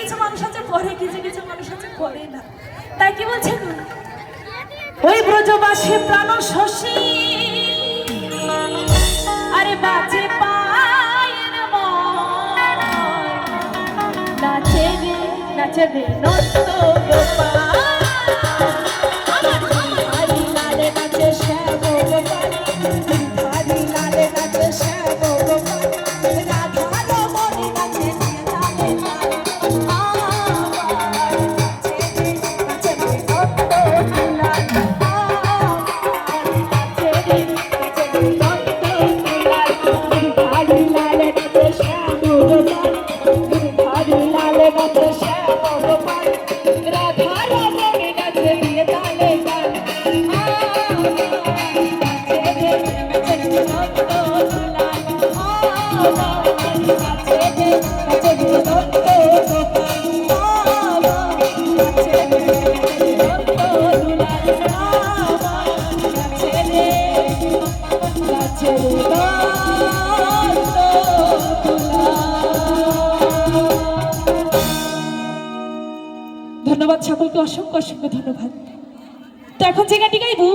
কিছু মানুষ আছে পরে, কিছু কিছু মানুষ আছে পরে না। তাই কি বলছেন, ওই ব্রজবাসী প্রাণ শশী আরে বাজে পায়ের নাচে রে নাচে রে নন্দ গোপাল হরি লালে নাচে শ্যাম গোপাল হরি লালে নাচে শ্যাম গোপাল রাধা রমণী নাচে তালে ধন্যবাদ সকলকে, অসংখ্য অসংখ্য ধন্যবাদ। তো এখন যে গানটি গাইবো